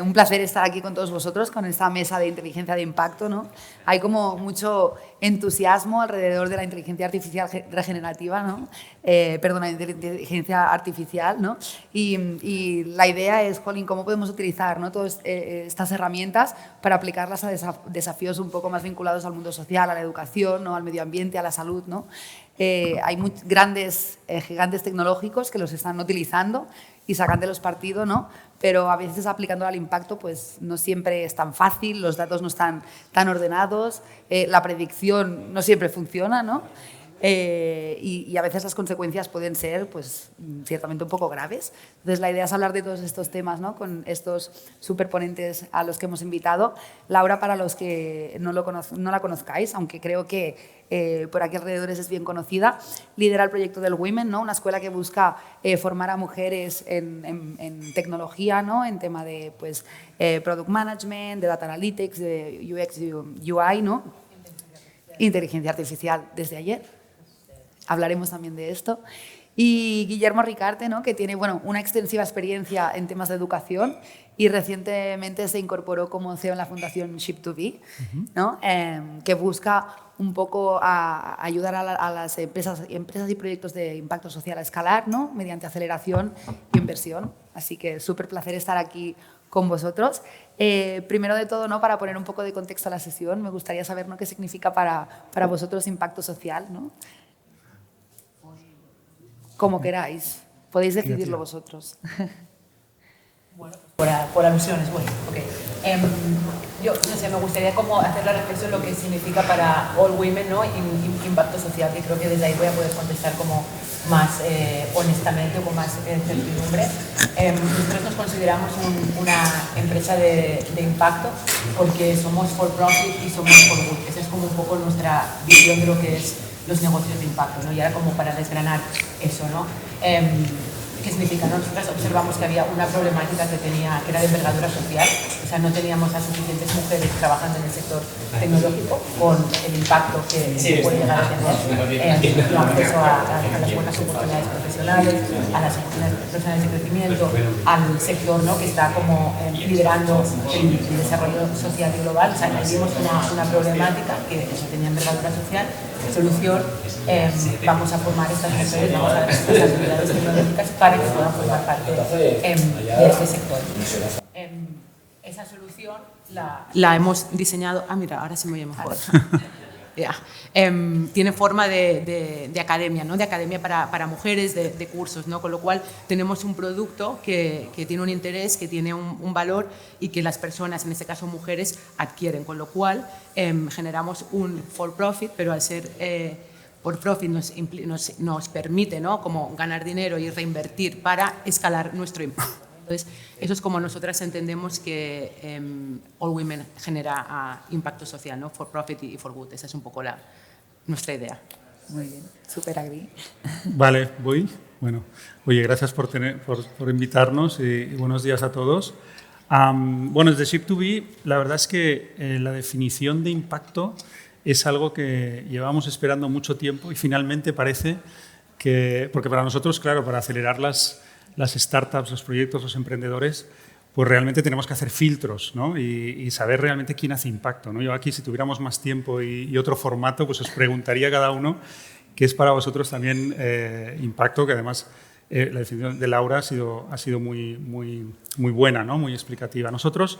Un placer estar aquí con todos vosotros, con esta mesa de inteligencia de impacto, ¿no? Hay como mucho entusiasmo alrededor de la inteligencia artificial regenerativa, ¿no? Perdona, inteligencia artificial, ¿no? Y la idea es, jolín, cómo podemos utilizar, ¿no?, todas estas herramientas para aplicarlas a desafíos un poco más vinculados al mundo social, a la educación, ¿no?, al medio ambiente, a la salud, ¿no? Hay grandes gigantes tecnológicos que los están utilizando y sacan de los partidos, ¿no? Pero a veces aplicándolo al impacto pues no siempre es tan fácil, los datos no están tan ordenados, la predicción no siempre funciona, ¿no? Y a veces las consecuencias pueden ser pues ciertamente un poco graves. Entonces la idea es hablar de todos estos temas, ¿no?, con estos superponentes a los que hemos invitado. Laura, para los que no la conozcáis, aunque creo que por aquí alrededor es bien conocida, lidera el proyecto del Women, ¿no?, una escuela que busca formar a mujeres en tecnología, ¿no?, en tema de pues, product management, de data analytics, de UX, UI, ¿no? Inteligencia artificial desde ayer. Hablaremos también de esto. Y Guillermo Ricarte, ¿no?, que tiene una extensiva experiencia en temas de educación y recientemente se incorporó como CEO en la Fundación Ship2Be, ¿no? Que busca un poco ayudar a las empresas y proyectos de impacto social a escalar, ¿no?, mediante aceleración e inversión. Así que súper placer estar aquí con vosotros. Primero de todo, ¿no?, para poner un poco de contexto a la sesión, me gustaría saber, ¿no?, qué significa para vosotros impacto social, ¿no? Como queráis, podéis decidirlo vosotros. Bueno, por alusiones, bueno, ok. Yo no sé, me gustaría como hacer la reflexión de lo que significa para All Women, ¿no?, impacto social, que creo que desde ahí voy a poder contestar como más honestamente o con más certidumbre. Nosotros nos consideramos una empresa de impacto porque somos for profit y somos for good. Esa es como un poco nuestra visión de lo que es los negocios de impacto, ¿no? Y ahora como para desgranar eso, ¿no? ¿Qué significa? Nosotros observamos que había una problemática que era de envergadura social, o sea, no teníamos a suficientes mujeres trabajando en el sector tecnológico con el impacto que se puede llegar a tener el acceso a las buenas oportunidades profesionales, a las oportunidades profesionales de crecimiento, al sector, ¿no?, que está como liderando el desarrollo social y global. O sea, vimos una problemática que eso tenía envergadura social. Solución, vamos a formar estas mujeres, vamos a dar estas habilidades tecnológicas para que puedan formar parte de este sector. Esa solución la hemos diseñado. Ah, mira, ahora se me oye mejor. Yeah. Tiene forma de academia, ¿no?, de academia para mujeres, de cursos, ¿no?, con lo cual tenemos un producto que tiene un interés, que tiene un valor y que las personas, en este caso mujeres, adquieren, con lo cual generamos un for profit, pero al ser for profit nos permite, ¿no?, como ganar dinero y reinvertir para escalar nuestro impacto. Entonces, eso es como nosotras entendemos que All Women genera impacto social, ¿no?, for profit y for good. Esa es un poco nuestra idea. Muy bien, súper agree. Vale, voy. Bueno, oye, gracias por invitarnos y buenos días a todos. Bueno, desde Ship2Be, la verdad es que la definición de impacto es algo que llevamos esperando mucho tiempo y finalmente parece que, porque para nosotros, claro, para acelerar las startups, los proyectos, los emprendedores, pues realmente tenemos que hacer filtros, ¿no?, y saber realmente quién hace impacto, ¿no? Yo aquí, si tuviéramos más tiempo y otro formato, pues os preguntaría a cada uno qué es para vosotros también impacto, que además la definición de Laura ha sido muy buena, ¿no?, muy explicativa. Nosotros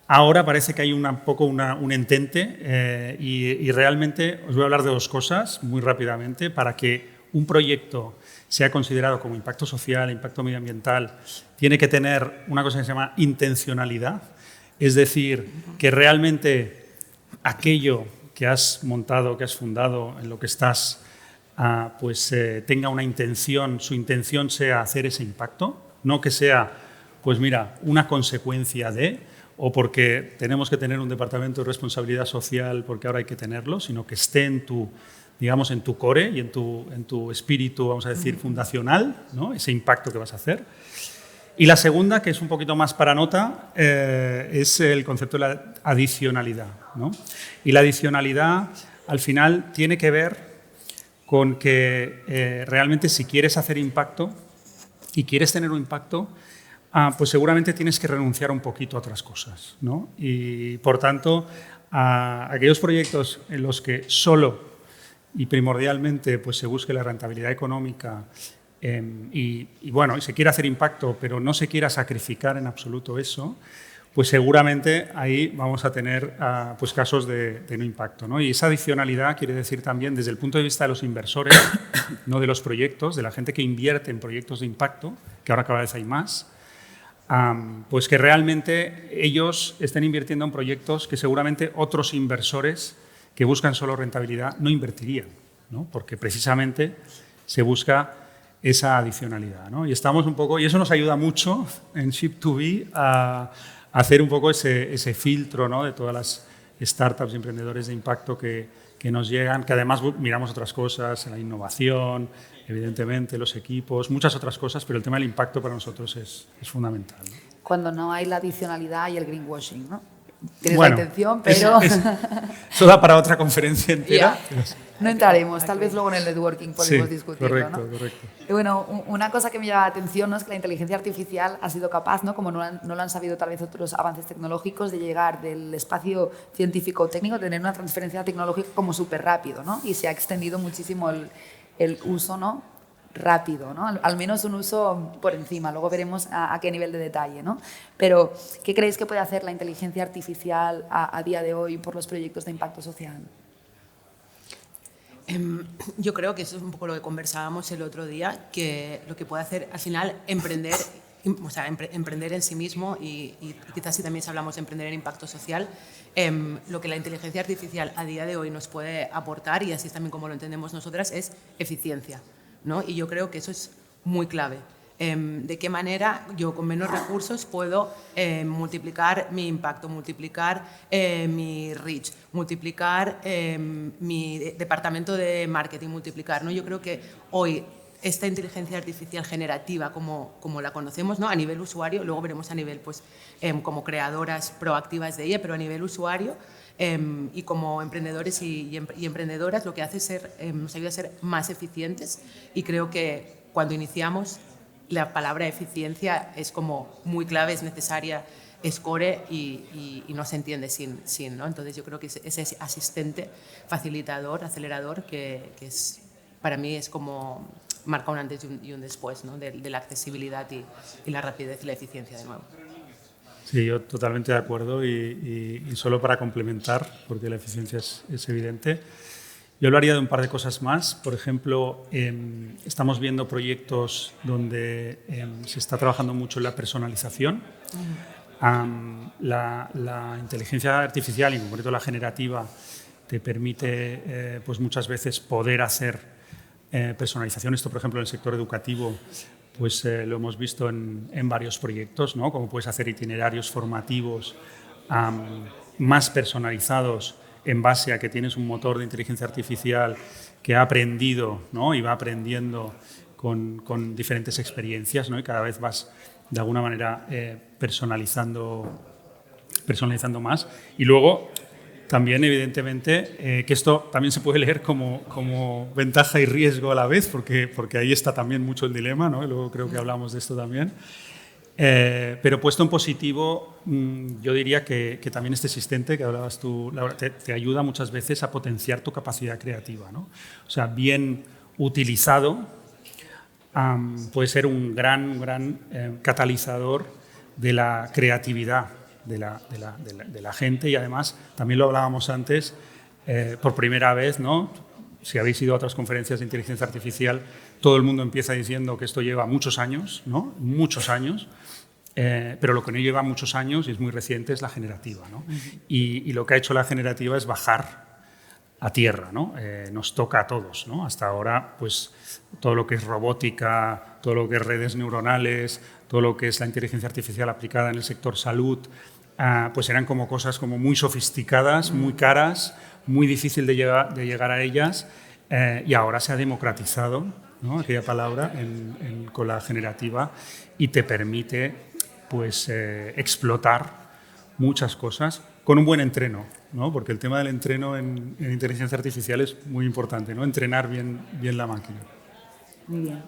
ahora parece que hay un entente y realmente os voy a hablar de dos cosas muy rápidamente para que un proyecto sea considerado como impacto social, impacto medioambiental. Tiene que tener una cosa que se llama intencionalidad, es decir, que realmente aquello que has montado, que has fundado, en lo que estás, tenga una intención, su intención sea hacer ese impacto, no que sea, pues mira, una consecuencia de, o porque tenemos que tener un departamento de responsabilidad social porque ahora hay que tenerlo, sino que esté en tu, digamos, en tu core y en tu espíritu, vamos a decir, fundacional, ¿no?, ese impacto que vas a hacer. Y la segunda, que es un poquito más para nota, es el concepto de la adicionalidad, ¿no? Y la adicionalidad, al final, tiene que ver con que realmente si quieres hacer impacto y quieres tener un impacto, pues seguramente tienes que renunciar un poquito a otras cosas, ¿no? Y, por tanto, a aquellos proyectos en los que solo y primordialmente pues, se busque la rentabilidad económica y se quiera hacer impacto, pero no se quiera sacrificar en absoluto eso, pues seguramente ahí vamos a tener pues casos de no impacto, ¿no? Y esa adicionalidad quiere decir también desde el punto de vista de los inversores, no de los proyectos, de la gente que invierte en proyectos de impacto, que ahora cada vez hay más, pues que realmente ellos estén invirtiendo en proyectos que seguramente otros inversores que buscan solo rentabilidad no invertirían, ¿no? Porque precisamente se busca esa adicionalidad, ¿no? Y estamos un poco, y eso nos ayuda mucho en Ship2B a hacer un poco ese filtro, ¿no? De todas las startups y emprendedores de impacto que nos llegan, que además miramos otras cosas, la innovación, evidentemente los equipos, muchas otras cosas, pero el tema del impacto para nosotros es fundamental, ¿no? Cuando no hay la adicionalidad y el greenwashing, ¿no? Tienes la intención, pero... Eso da para otra conferencia entera. No entraremos, tal vez luego en el networking podemos discutirlo. Correcto, ¿no? correcto. Y bueno, una cosa que me llama la atención, ¿no? Es que la inteligencia artificial ha sido capaz, ¿no? Como no lo han sabido tal vez otros avances tecnológicos, de llegar del espacio científico-técnico, tener una transferencia tecnológica como súper rápido, ¿no? Y se ha extendido muchísimo el uso, ¿no? Rápido, ¿no? Al menos un uso por encima, luego veremos a qué nivel de detalle, ¿no? Pero, ¿qué creéis que puede hacer la inteligencia artificial a día de hoy por los proyectos de impacto social? Yo creo que eso es un poco lo que conversábamos el otro día, que lo que puede hacer al final emprender, o sea, emprender en sí mismo y quizás si también hablamos de emprender en impacto social, lo que la inteligencia artificial a día de hoy nos puede aportar, y así es también como lo entendemos nosotras, es eficiencia, ¿no? Y yo creo que eso es muy clave. De qué manera yo con menos recursos puedo multiplicar mi impacto, multiplicar mi reach, multiplicar mi departamento de marketing, multiplicar, ¿no? Yo creo que hoy esta inteligencia artificial generativa como la conocemos, ¿no? A nivel usuario, luego veremos a nivel pues, como creadoras proactivas de ella, pero a nivel usuario y como emprendedores y emprendedoras lo que hace es nos ayuda a ser más eficientes, y creo que cuando iniciamos la palabra eficiencia es como muy clave, es necesaria, es core y no se entiende sin, ¿no? Entonces yo creo que ese asistente, facilitador, acelerador, que es, para mí es como marca un antes y un después, ¿no? de la accesibilidad y la rapidez y la eficiencia de nuevo. Sí, yo totalmente de acuerdo y solo para complementar, porque la eficiencia es evidente, yo hablaría de un par de cosas más. Por ejemplo, estamos viendo proyectos donde se está trabajando mucho en la personalización. La inteligencia artificial, y en concreto la generativa, te permite pues muchas veces poder hacer personalización. Esto, por ejemplo, en el sector educativo, pues lo hemos visto en varios proyectos, ¿no? Como puedes hacer itinerarios formativos más personalizados en base a que tienes un motor de inteligencia artificial que ha aprendido, ¿no? Y va aprendiendo con diferentes experiencias, ¿no? Y cada vez vas, de alguna manera, personalizando más. Y luego, también, evidentemente, que esto también se puede leer como ventaja y riesgo a la vez, porque ahí está también mucho el dilema, ¿no? Y luego creo que hablamos de esto también. Pero puesto en positivo, yo diría que también este asistente que hablabas tú, Laura, te ayuda muchas veces a potenciar tu capacidad creativa, ¿no? O sea, bien utilizado, puede ser un gran catalizador de la creatividad de la gente, y además, también lo hablábamos antes, por primera vez, ¿no? Si habéis ido a otras conferencias de inteligencia artificial, todo el mundo empieza diciendo que esto lleva muchos años, ¿no? Muchos años, pero lo que no lleva muchos años y es muy reciente es la generativa, ¿no? Y lo que ha hecho la generativa es bajar a tierra, ¿no? Nos toca a todos, ¿no? Hasta ahora, pues, todo lo que es robótica, todo lo que es redes neuronales, todo lo que es la inteligencia artificial aplicada en el sector salud, pues eran como cosas como muy sofisticadas, muy caras, muy difícil de llegar a ellas, y ahora se ha democratizado, ¿no? Aquella palabra con la generativa, y te permite pues, explotar muchas cosas con un buen entreno, ¿no? Porque el tema del entreno en inteligencia artificial es muy importante, ¿no? Entrenar bien la máquina. Muy bien.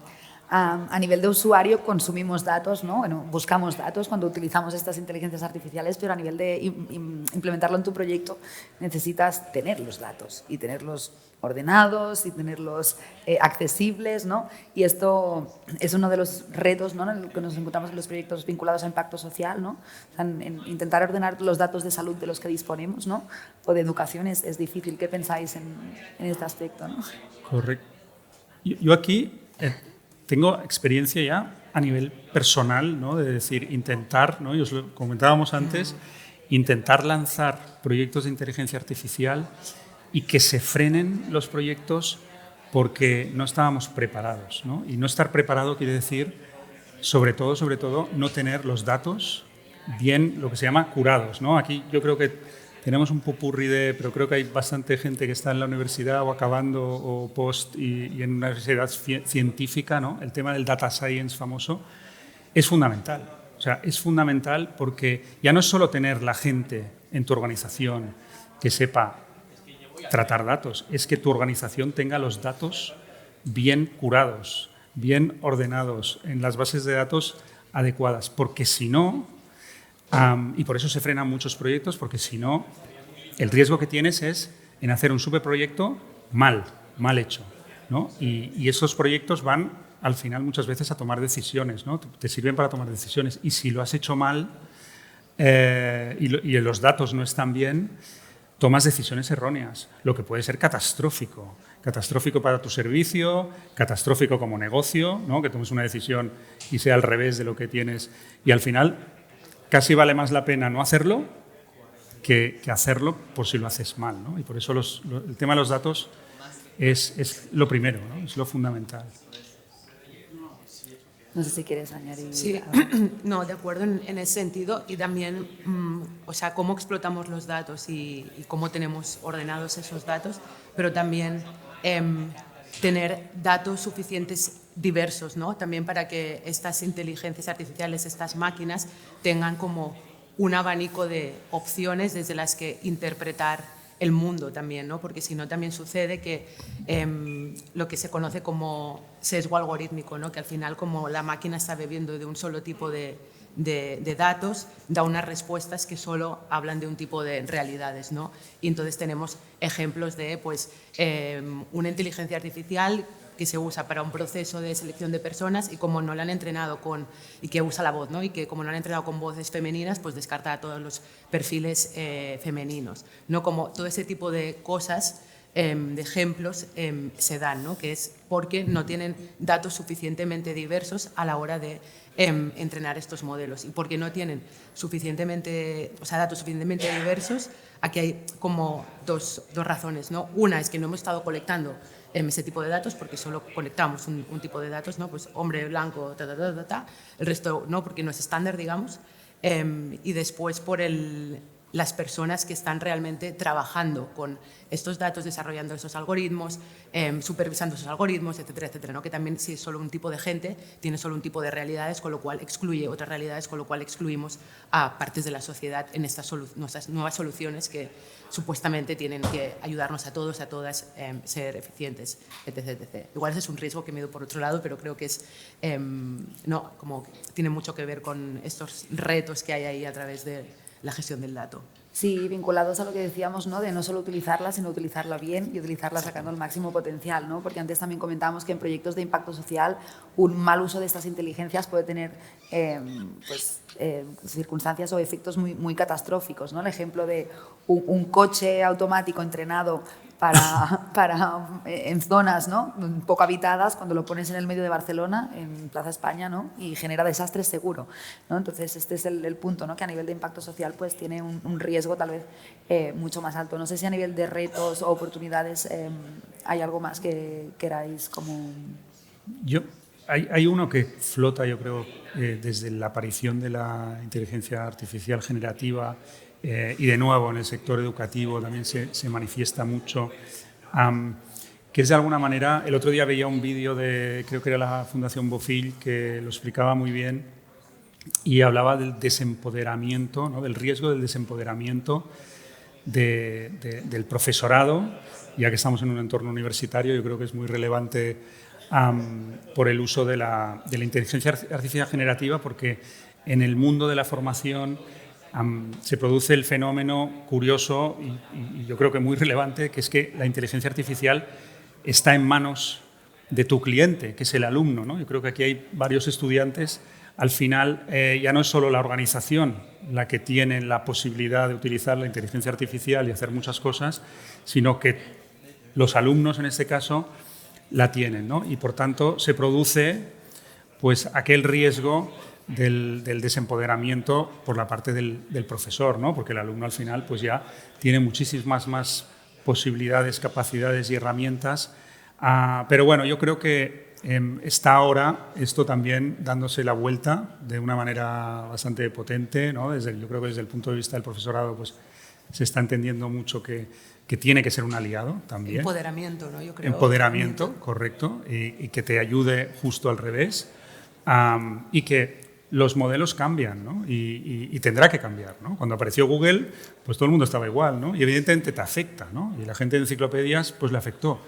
A nivel de usuario consumimos datos, ¿no? Bueno, buscamos datos cuando utilizamos estas inteligencias artificiales, pero a nivel de implementarlo en tu proyecto necesitas tener los datos y tenerlos ordenados y tenerlos accesibles, ¿no? Y esto es uno de los retos, ¿no?, en el que nos encontramos en los proyectos vinculados a impacto social, ¿no? O sea, en intentar ordenar los datos de salud de los que disponemos, ¿no?, o de educación es difícil. ¿Qué pensáis en este aspecto, ¿no? Correcto. Yo aquí tengo experiencia ya a nivel personal, ¿no?, de decir, intentar, ¿no?, y os lo comentábamos antes, intentar lanzar proyectos de inteligencia artificial y que se frenen los proyectos porque no estábamos preparados, ¿no? Y no estar preparado quiere decir, sobre todo, no tener los datos bien, lo que se llama curados, ¿no? Aquí yo creo que tenemos un popurrí pero creo que hay bastante gente que está en la universidad o acabando o post y en una universidad científica, ¿no? El tema del data science famoso es fundamental. O sea, es fundamental porque ya no es solo tener la gente en tu organización que sepa tratar datos, es que tu organización tenga los datos bien curados, bien ordenados, en las bases de datos adecuadas, porque si no, y por eso se frenan muchos proyectos, porque si no, el riesgo que tienes es en hacer un superproyecto mal hecho, ¿no? Y esos proyectos van al final muchas veces a tomar decisiones, ¿no? Te sirven para tomar decisiones, y si lo has hecho mal y los datos no están bien, tomas decisiones erróneas, lo que puede ser catastrófico para tu servicio, catastrófico como negocio, ¿no?, que tomes una decisión y sea al revés de lo que tienes, y al final casi vale más la pena no hacerlo que hacerlo por si lo haces mal, ¿no? Y por eso el tema de los datos es lo primero, ¿no?, es lo fundamental. No sé si quieres añadir. Sí, no, de acuerdo en ese sentido, y también, o sea, cómo explotamos los datos y cómo tenemos ordenados esos datos, pero también tener datos suficientes diversos, ¿no? También para que estas inteligencias artificiales, estas máquinas, tengan como un abanico de opciones desde las que interpretar el mundo también, ¿no? Porque si no también sucede que lo que se conoce como sesgo algorítmico, ¿no?, que al final, como la máquina está bebiendo de un solo tipo de datos, da unas respuestas que solo hablan de un tipo de realidades, ¿no? Y entonces tenemos ejemplos de pues, una inteligencia artificial que se usa para un proceso de selección de personas, y como no la han entrenado y que usa la voz, ¿no?, y que como no la han entrenado con voces femeninas, pues descarta a todos los perfiles femeninos, ¿no? Como todo ese tipo de cosas, de ejemplos, se dan, ¿no?, que es porque no tienen datos suficientemente diversos a la hora de entrenar estos modelos, y porque no tienen datos suficientemente diversos. Aquí hay como dos razones, ¿no? Una es que no hemos estado colectando ese tipo de datos, porque solo conectamos un tipo de datos, ¿no? Pues hombre, blanco, el resto no, porque no es estándar, digamos. Y después por las personas que están realmente trabajando con estos datos, desarrollando esos algoritmos, supervisando esos algoritmos, etcétera, etcétera, ¿no? Que también, si es solo un tipo de gente, tiene solo un tipo de realidades, con lo cual excluye otras realidades, con lo cual excluimos a partes de la sociedad en nuestras nuevas soluciones que supuestamente tienen que ayudarnos a todos, a todas, ser eficientes, etc, etc. Igual ese es un riesgo que me doy por otro lado, pero creo que es, no, como tiene mucho que ver con estos retos que hay ahí a través de la gestión del dato. Sí, vinculados a lo que decíamos, ¿no?, de no solo utilizarla, sino utilizarla bien y utilizarla sacando el máximo potencial, ¿no? Porque antes también comentábamos que en proyectos de impacto social un mal uso de estas inteligencias puede tener circunstancias o efectos muy catastróficos, ¿no? El ejemplo de un coche automático entrenado en zonas, ¿no?, poco habitadas, cuando lo pones en el medio de Barcelona, en Plaza España, ¿no?, y genera desastres seguro, ¿no? Entonces este es el punto, ¿no?, que a nivel de impacto social pues tiene un riesgo tal vez mucho más alto. No sé si a nivel de retos o oportunidades hay algo más que queráis como... Hay uno que flota, yo creo, desde la aparición de la inteligencia artificial generativa, y de nuevo en el sector educativo también se manifiesta mucho, que es de alguna manera, el otro día veía un vídeo creo que era la Fundación Bofill, que lo explicaba muy bien y hablaba del desempoderamiento, ¿no?, del riesgo del desempoderamiento del profesorado. Ya que estamos en un entorno universitario, yo creo que es muy relevante por el uso de la inteligencia artificial generativa, porque en el mundo de la formación se produce el fenómeno curioso y yo creo que muy relevante, que es que la inteligencia artificial está en manos de tu cliente, que es el alumno, ¿no? Yo creo que aquí hay varios estudiantes. Al final, ya no es solo la organización la que tiene la posibilidad de utilizar la inteligencia artificial y hacer muchas cosas, sino que los alumnos, en este caso, la tienen, ¿no? Y, por tanto, se produce pues, aquel riesgo del desempoderamiento por la parte del profesor, ¿no? Porque el alumno, al final, pues ya tiene muchísimas más posibilidades, capacidades y herramientas. Pero bueno, yo creo que está ahora esto también dándose la vuelta de una manera bastante potente, ¿no? Yo creo que desde el punto de vista del profesorado pues, se está entendiendo mucho que tiene que ser un aliado también. Empoderamiento, ¿no? Yo creo. Empoderamiento, correcto, y que te ayude justo al revés, y que los modelos cambian, ¿no? Y tendrá que cambiar, ¿no? Cuando apareció Google, pues todo el mundo estaba igual, ¿no? Y evidentemente te afecta, ¿no? Y la gente de enciclopedias pues le afectó,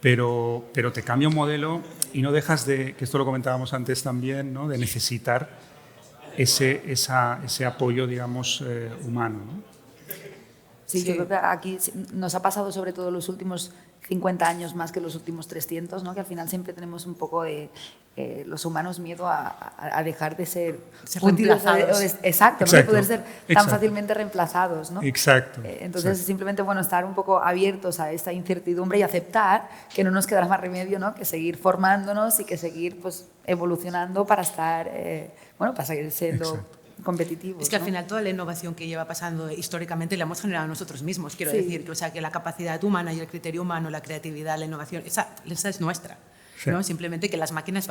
pero te cambia un modelo y no dejas de, que esto lo comentábamos antes también, ¿no? De necesitar ese apoyo, digamos, humano, ¿no? Sí, yo creo que aquí nos ha pasado sobre todo los últimos 50 años más que los últimos 300, ¿no? Que al final siempre tenemos un poco de los humanos miedo a dejar de ser útiles, exacto, no de poder ser tan fácilmente reemplazados, ¿no? Exacto. Entonces simplemente bueno, estar un poco abiertos a esta incertidumbre y aceptar que no nos quedará más remedio, ¿no? Que seguir formándonos y que seguir pues, evolucionando para estar, para seguir siendo competitivos. Es que al final toda la innovación que lleva pasando históricamente la hemos generado nosotros mismos, quiero decir, o sea, que la capacidad humana y el criterio humano, la creatividad, la innovación, esa es nuestra, ¿no? Simplemente que las máquinas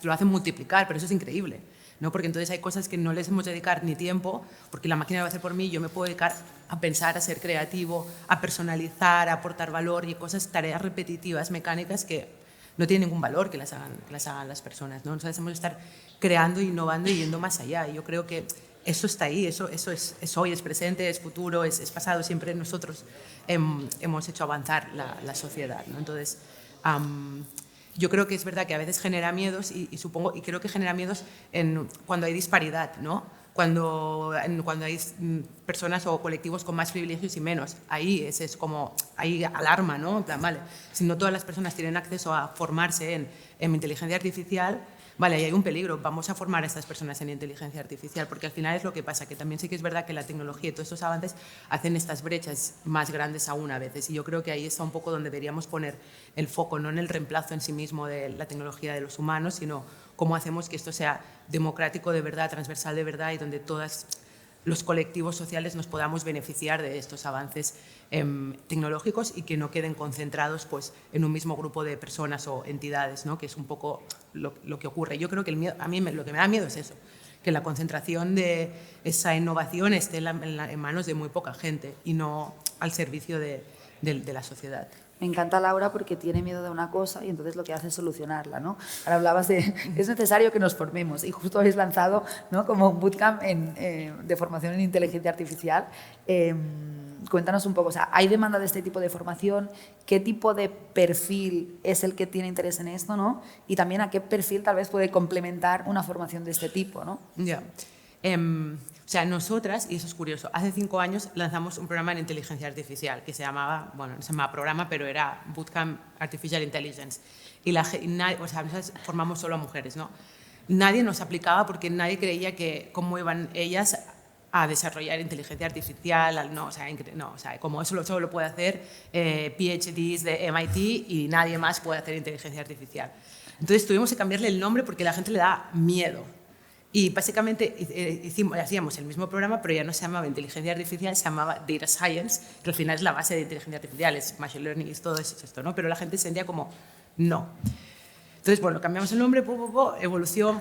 lo hacen multiplicar, pero eso es increíble, ¿no? Porque entonces hay cosas que no les hemos de dedicar ni tiempo, porque la máquina lo va a hacer por mí, yo me puedo dedicar a pensar, a ser creativo, a personalizar, a aportar valor y tareas repetitivas, mecánicas que no tienen ningún valor que las hagan las personas, ¿no? Entonces hemos de estar creando, innovando y yendo más allá. Y yo creo que eso está ahí, eso es hoy, es presente, es futuro, es pasado. Siempre nosotros hemos hecho avanzar la sociedad, ¿no? Entonces, yo creo que es verdad que a veces genera miedos y creo que genera miedos cuando hay disparidad, ¿no? Cuando hay personas o colectivos con más privilegios y menos. Ahí hay alarma, ¿no? En plan, vale, si no todas las personas tienen acceso a formarse en inteligencia artificial, vale, ahí hay un peligro, vamos a formar a estas personas en inteligencia artificial, porque al final es lo que pasa, que también sí que es verdad que la tecnología y todos estos avances hacen estas brechas más grandes aún a veces, y yo creo que ahí está un poco donde deberíamos poner el foco, no en el reemplazo en sí mismo de la tecnología de los humanos, sino cómo hacemos que esto sea democrático de verdad, transversal de verdad, y donde todos los colectivos sociales nos podamos beneficiar de estos avances tecnológicos y que no queden concentrados pues, en un mismo grupo de personas o entidades, ¿no? Que es un poco lo que ocurre. Yo creo que a mí lo que me da miedo es eso, que la concentración de esa innovación esté en manos de muy poca gente y no al servicio de la sociedad. Me encanta Laura porque tiene miedo de una cosa y entonces lo que hace es solucionarla, ¿no? Ahora hablabas de es necesario que nos formemos y justo habéis lanzado, ¿no? Como un bootcamp de formación en inteligencia artificial. Cuéntanos un poco, o sea, ¿hay demanda de este tipo de formación? ¿Qué tipo de perfil es el que tiene interés en esto, ¿no? Y también a qué perfil tal vez puede complementar una formación de este tipo, ¿no? Ya. O sea, nosotras, y eso es curioso, hace 5 años lanzamos un programa en inteligencia artificial que se llamaba, bueno, no se llamaba programa, pero era Bootcamp Artificial Intelligence. Nosotros formamos solo a mujeres, ¿no? Nadie nos aplicaba porque nadie creía que cómo iban ellas a desarrollar inteligencia artificial, no, o sea, como eso solo lo puede hacer PhDs de MIT y nadie más puede hacer inteligencia artificial. Entonces tuvimos que cambiarle el nombre porque a la gente le da miedo. Y básicamente hacíamos el mismo programa, pero ya no se llamaba inteligencia artificial, se llamaba data science, que al final es la base de inteligencia artificial, es machine learning, es todo esto, ¿no? Pero la gente se sentía como, no. Entonces, bueno, cambiamos el nombre, evolución,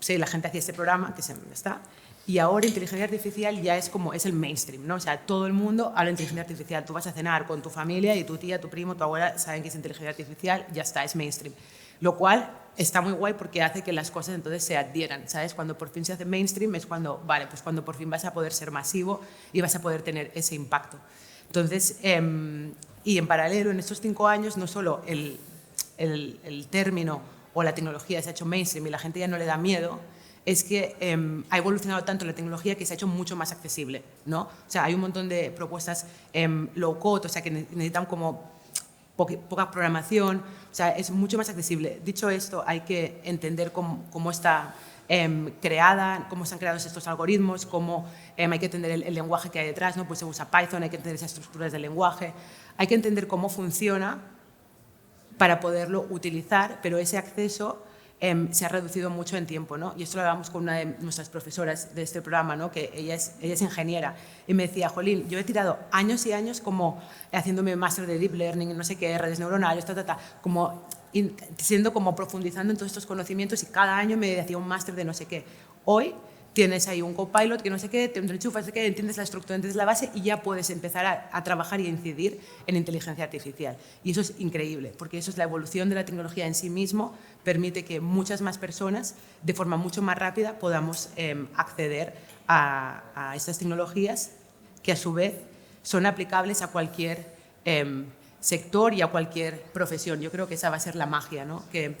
sí, la gente hacía este programa, que está, y ahora inteligencia artificial ya es el mainstream, ¿no? O sea, todo el mundo habla de inteligencia artificial. Tú vas a cenar con tu familia y tu tía, tu primo, tu abuela saben que es inteligencia artificial, ya está, es mainstream. Lo cual está muy guay porque hace que las cosas entonces se adhieran, ¿sabes? Cuando por fin se hace mainstream es cuando, vale, pues cuando por fin vas a poder ser masivo y vas a poder tener ese impacto. Entonces, y en paralelo, en estos 5 años, no solo el término o la tecnología se ha hecho mainstream y la gente ya no le da miedo, es que ha evolucionado tanto la tecnología que se ha hecho mucho más accesible, ¿no? O sea, hay un montón de propuestas low code, o sea, que necesitan como poca programación, o sea, es mucho más accesible. Dicho esto, hay que entender cómo está creada, cómo están creados estos algoritmos, cómo hay que entender el lenguaje que hay detrás, ¿no? Pues se usa Python, hay que entender esas estructuras del lenguaje, hay que entender cómo funciona para poderlo utilizar, pero ese acceso se ha reducido mucho en tiempo, ¿no? Y esto lo hablábamos con una de nuestras profesoras de este programa, ¿no? Que ella es ingeniera, y me decía, Jolín, yo he tirado años y años como haciéndome máster de Deep Learning, no sé qué, redes neuronales, como siendo como profundizando en todos estos conocimientos, y cada año me hacía un máster de no sé qué. Hoy tienes ahí un copilot que no sé qué, te enchufas, no sé qué, entiendes la estructura, entiendes la base y ya puedes empezar a trabajar y a incidir en inteligencia artificial. Y eso es increíble, porque eso es la evolución de la tecnología en sí mismo, permite que muchas más personas, de forma mucho más rápida, podamos acceder a estas tecnologías que a su vez son aplicables a cualquier sector y a cualquier profesión. Yo creo que esa va a ser la magia, ¿no? Que,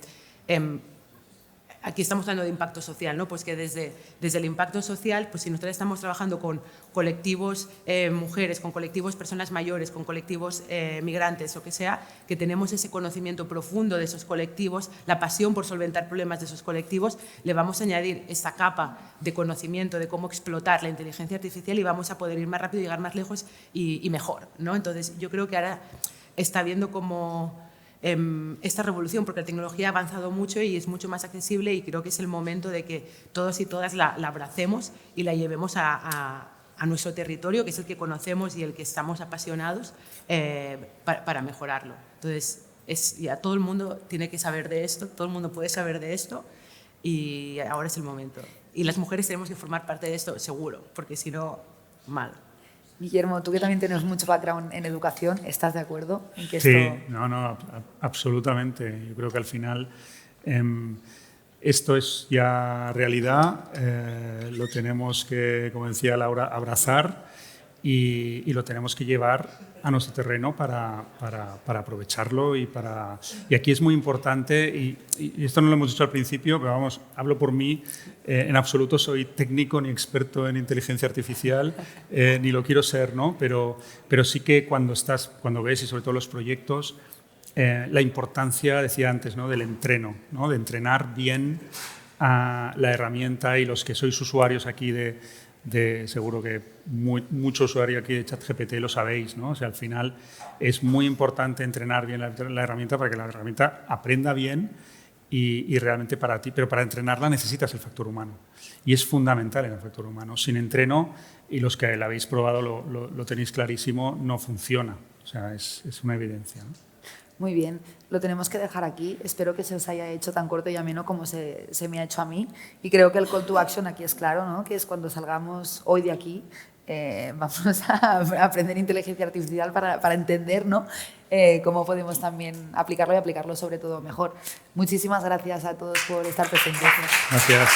aquí estamos hablando de impacto social, ¿no? Pues que desde el impacto social, pues si nosotros estamos trabajando con colectivos mujeres, con colectivos personas mayores, con colectivos migrantes o que sea, que tenemos ese conocimiento profundo de esos colectivos, la pasión por solventar problemas de esos colectivos, le vamos a añadir esta capa de conocimiento de cómo explotar la inteligencia artificial y vamos a poder ir más rápido, llegar más lejos y mejor, ¿no? Entonces, yo creo que ahora está viendo como esta revolución, porque la tecnología ha avanzado mucho y es mucho más accesible, y creo que es el momento de que todos y todas la abracemos y la llevemos a nuestro territorio, que es el que conocemos y el que estamos apasionados, para mejorarlo. Entonces, ya todo el mundo tiene que saber de esto, todo el mundo puede saber de esto, y ahora es el momento. Y las mujeres tenemos que formar parte de esto, seguro, porque si no, mal. Guillermo, tú que también tienes mucho background en educación, ¿estás de acuerdo en que sí, esto...? no, absolutamente. Yo creo que al final esto es ya realidad, lo tenemos que, como decía Laura, abrazar y lo tenemos que llevar a nuestro terreno para aprovecharlo y aquí es muy importante y esto no lo hemos dicho al principio, pero vamos, hablo por mí, en absoluto soy técnico ni experto en inteligencia artificial, ni lo quiero ser, ¿no? Pero sí que cuando ves y sobre todo los proyectos, la importancia, decía antes, ¿no? Del entreno, ¿no? De entrenar bien a la herramienta, y los que sois usuarios aquí seguro que mucho usuario aquí de ChatGPT lo sabéis, ¿no? O sea, al final es muy importante entrenar bien la herramienta para que la herramienta aprenda bien y realmente para ti, pero para entrenarla necesitas el factor humano y es fundamental el factor humano. Sin entreno, y los que la habéis probado lo tenéis clarísimo, no funciona. O sea, es una evidencia, ¿no? Muy bien, lo tenemos que dejar aquí. Espero que se os haya hecho tan corto y ameno como se me ha hecho a mí. Y creo que el call to action aquí es claro, ¿no? Que es cuando salgamos hoy de aquí, vamos a aprender inteligencia artificial para entender, ¿no? Cómo podemos también aplicarlo y aplicarlo sobre todo mejor. Muchísimas gracias a todos por estar presentes. Gracias.